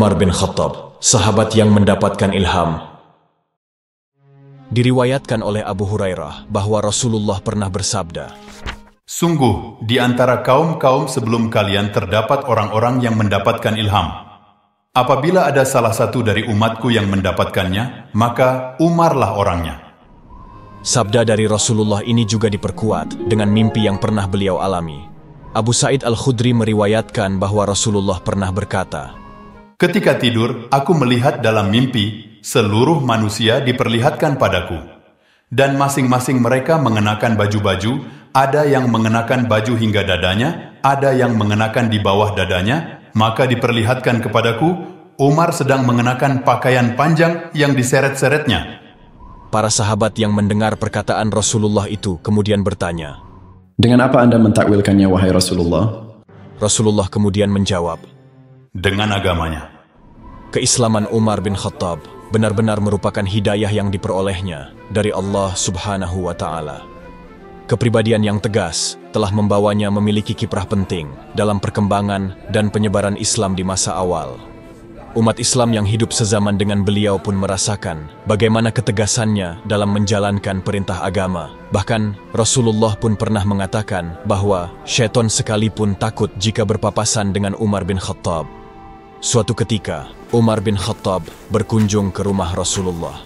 Umar bin Khattab, sahabat yang mendapatkan ilham. Diriwayatkan oleh Abu Hurairah bahwa Rasulullah pernah bersabda, "Sungguh, di antara kaum-kaum sebelum kalian terdapat orang-orang yang mendapatkan ilham. Apabila ada salah satu dari umatku yang mendapatkannya, maka Umarlah orangnya." Sabda dari Rasulullah ini juga diperkuat dengan mimpi yang pernah beliau alami. Abu Sa'id Al-Khudri meriwayatkan bahwa Rasulullah pernah berkata, "Ketika tidur, aku melihat dalam mimpi, seluruh manusia diperlihatkan padaku. Dan masing-masing mereka mengenakan baju-baju, ada yang mengenakan baju hingga dadanya, ada yang mengenakan di bawah dadanya, maka diperlihatkan kepadaku, Umar sedang mengenakan pakaian panjang yang diseret-seretnya." Para sahabat yang mendengar perkataan Rasulullah itu kemudian bertanya, "Dengan apa Anda mentakwilkannya, wahai Rasulullah?" Rasulullah kemudian menjawab, "Dengan agamanya." Keislaman Umar bin Khattab benar-benar merupakan hidayah yang diperolehnya dari Allah Subhanahu wa Ta'ala. Kepribadian yang tegas telah membawanya memiliki kiprah penting dalam perkembangan dan penyebaran Islam di masa awal. Umat Islam yang hidup sezaman dengan beliau pun merasakan bagaimana ketegasannya dalam menjalankan perintah agama. Bahkan Rasulullah pun pernah mengatakan bahwa syaitan sekalipun takut jika berpapasan dengan Umar bin Khattab. Suatu ketika, Umar bin Khattab berkunjung ke rumah Rasulullah.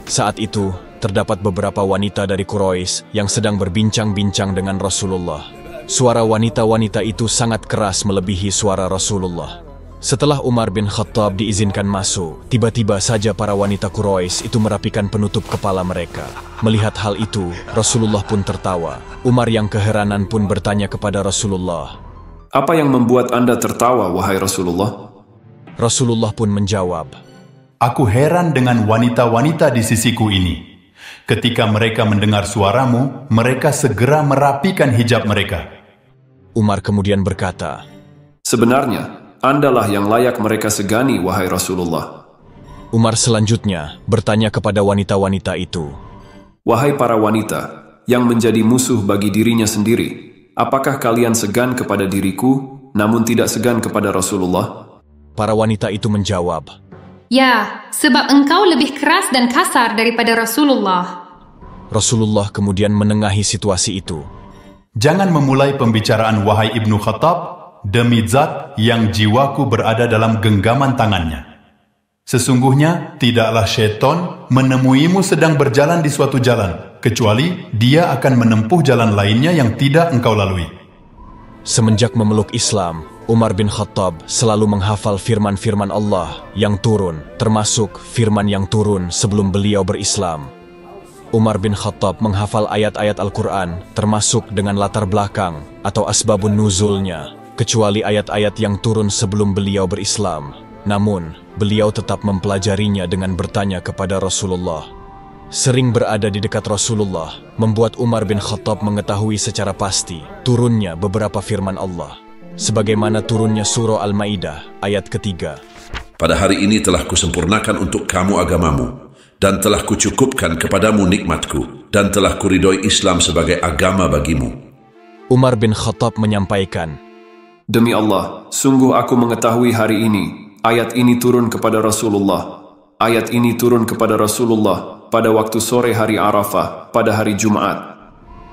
Saat itu, terdapat beberapa wanita dari Quraisy yang sedang berbincang-bincang dengan Rasulullah. Suara wanita-wanita itu sangat keras melebihi suara Rasulullah. Setelah Umar bin Khattab diizinkan masuk, tiba-tiba saja para wanita Quraisy itu merapikan penutup kepala mereka. Melihat hal itu, Rasulullah pun tertawa. Umar yang keheranan pun bertanya kepada Rasulullah, "Apa yang membuat Anda tertawa, wahai Rasulullah?" Rasulullah pun menjawab, "Aku heran dengan wanita-wanita di sisiku ini. Ketika mereka mendengar suaramu, mereka segera merapikan hijab mereka." Umar kemudian berkata, "Sebenarnya, Andalah yang layak mereka segani, wahai Rasulullah." Umar selanjutnya bertanya kepada wanita-wanita itu, "Wahai para wanita yang menjadi musuh bagi dirinya sendiri, apakah kalian segan kepada diriku, namun tidak segan kepada Rasulullah?" Para wanita itu menjawab, "Ya, sebab engkau lebih keras dan kasar daripada Rasulullah." Rasulullah kemudian menengahi situasi itu. "Jangan memulai pembicaraan, wahai Ibnu Khattab, demi zat yang jiwaku berada dalam genggaman tangannya. Sesungguhnya tidaklah syaitan menemuimu sedang berjalan di suatu jalan, kecuali dia akan menempuh jalan lainnya yang tidak engkau lalui." Semenjak memeluk Islam, Umar bin Khattab selalu menghafal firman-firman Allah yang turun, termasuk firman yang turun sebelum beliau berislam. Umar bin Khattab menghafal ayat-ayat Al-Quran, termasuk dengan latar belakang atau asbabun nuzulnya, kecuali ayat-ayat yang turun sebelum beliau berislam. Namun, beliau tetap mempelajarinya dengan bertanya kepada Rasulullah. Sering berada di dekat Rasulullah membuat Umar bin Khattab mengetahui secara pasti turunnya beberapa firman Allah, sebagaimana turunnya surah Al-Maidah ayat ketiga. "Pada hari ini telah kusempurnakan untuk kamu agamamu, dan telah kucukupkan kepadamu nikmatku, dan telah kuridhoi Islam sebagai agama bagimu." Umar bin Khattab menyampaikan, "Demi Allah, sungguh aku mengetahui hari ini, ayat ini turun kepada Rasulullah. Ayat ini turun kepada Rasulullah pada waktu sore hari Arafah, pada hari Jumat."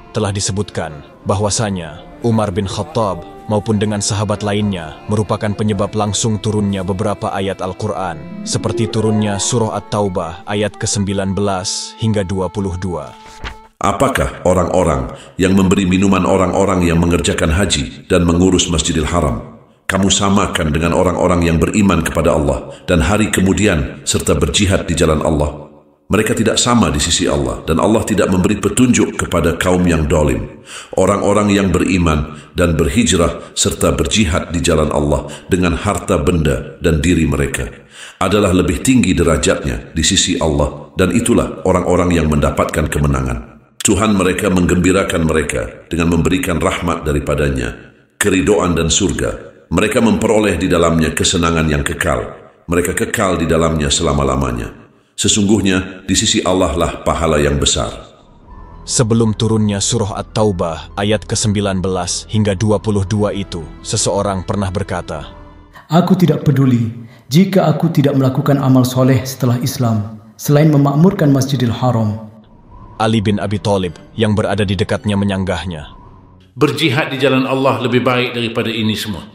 Telah disebutkan bahwasanya Umar bin Khattab maupun dengan sahabat lainnya merupakan penyebab langsung turunnya beberapa ayat Al-Quran, seperti turunnya surah At-Taubah ayat ke-19 hingga 22. "Apakah orang-orang yang memberi minuman orang-orang yang mengerjakan haji dan mengurus Masjidil Haram kamu samakan dengan orang-orang yang beriman kepada Allah dan hari kemudian serta berjihad di jalan Allah? Mereka tidak sama di sisi Allah, dan Allah tidak memberi petunjuk kepada kaum yang dolim. Orang-orang yang beriman dan berhijrah serta berjihad di jalan Allah dengan harta benda dan diri mereka adalah lebih tinggi derajatnya di sisi Allah, dan itulah orang-orang yang mendapatkan kemenangan. Tuhan mereka menggembirakan mereka dengan memberikan rahmat daripadanya, keridhaan dan surga. Mereka memperoleh di dalamnya kesenangan yang kekal. Mereka kekal di dalamnya selama-lamanya. Sesungguhnya di sisi Allah lah pahala yang besar." Sebelum turunnya surah At-Taubah ayat ke-19 hingga 22 itu, seseorang pernah berkata, "Aku tidak peduli jika aku tidak melakukan amal soleh setelah Islam, selain memakmurkan Masjidil Haram. Ali bin Abi Thalib yang berada di dekatnya menyanggahnya. Berjihad di jalan Allah lebih baik daripada ini semua.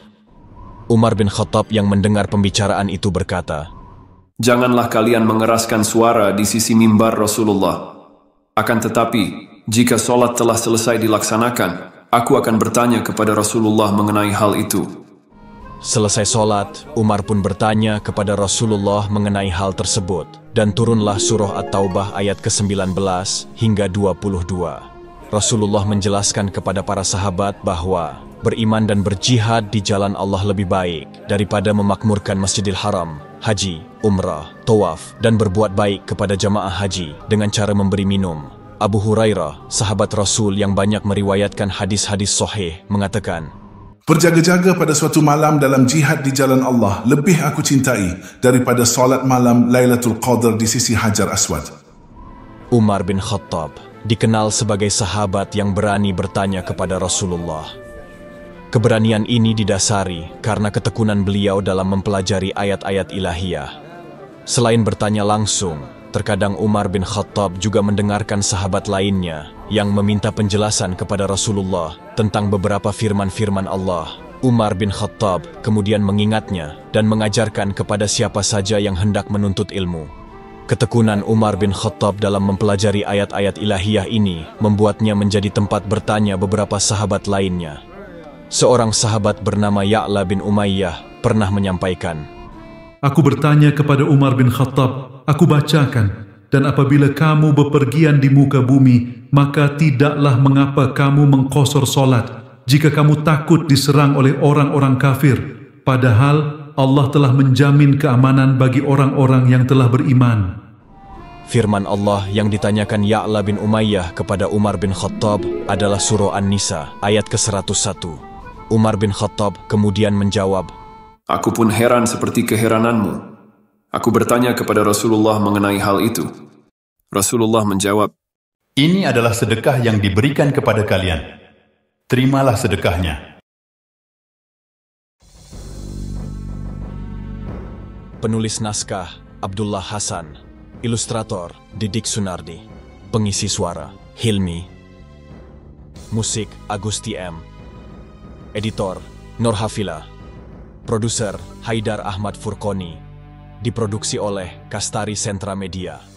Umar bin Khattab yang mendengar pembicaraan itu berkata, Janganlah kalian mengeraskan suara di sisi mimbar Rasulullah. Akan tetapi, jika solat telah selesai dilaksanakan, aku akan bertanya kepada Rasulullah mengenai hal itu. Selesai solat, Umar pun bertanya kepada Rasulullah mengenai hal tersebut, dan turunlah surah At-Taubah ayat ke-19 hingga 22. Rasulullah menjelaskan kepada para sahabat bahwa beriman dan berjihad di jalan Allah lebih baik daripada memakmurkan Masjidil Haram, haji, umrah, tawaf, dan berbuat baik kepada jamaah haji dengan cara memberi minum. Abu Hurairah, sahabat Rasul yang banyak meriwayatkan hadis-hadis sahih, mengatakan, Berjaga-jaga pada suatu malam dalam jihad di jalan Allah lebih aku cintai daripada solat malam Lailatul Qadar di sisi Hajar Aswad. Umar bin Khattab dikenal sebagai sahabat yang berani bertanya kepada Rasulullah. Keberanian ini didasari karena ketekunan beliau dalam mempelajari ayat-ayat ilahiyah. Selain bertanya langsung, terkadang Umar bin Khattab juga mendengarkan sahabat lainnya yang meminta penjelasan kepada Rasulullah tentang beberapa firman-firman Allah. Umar bin Khattab kemudian mengingatnya dan mengajarkan kepada siapa saja yang hendak menuntut ilmu. Ketekunan Umar bin Khattab dalam mempelajari ayat-ayat ilahiyah ini membuatnya menjadi tempat bertanya beberapa sahabat lainnya. Seorang sahabat bernama Ya'la bin Umayyah pernah menyampaikan, Aku bertanya kepada Umar bin Khattab, aku bacakan, dan apabila kamu bepergian di muka bumi, maka tidaklah mengapa kamu mengqasar solat jika kamu takut diserang oleh orang-orang kafir, padahal Allah telah menjamin keamanan bagi orang-orang yang telah beriman. Firman Allah yang ditanyakan Ya'la bin Umayyah kepada Umar bin Khattab adalah surah An-Nisa ayat ke-101. Umar bin Khattab kemudian menjawab, Aku pun heran seperti keherananmu. Aku bertanya kepada Rasulullah mengenai hal itu. Rasulullah menjawab, Ini adalah sedekah yang diberikan kepada kalian. Terimalah sedekahnya. Penulis naskah Abdullah Hasan, ilustrator Didik Sunardi, pengisi suara Hilmi, musik Agusti M, editor Nur Hafila, produser Haidar Ahmad Furqoni, diproduksi oleh Kastari Sentra Media.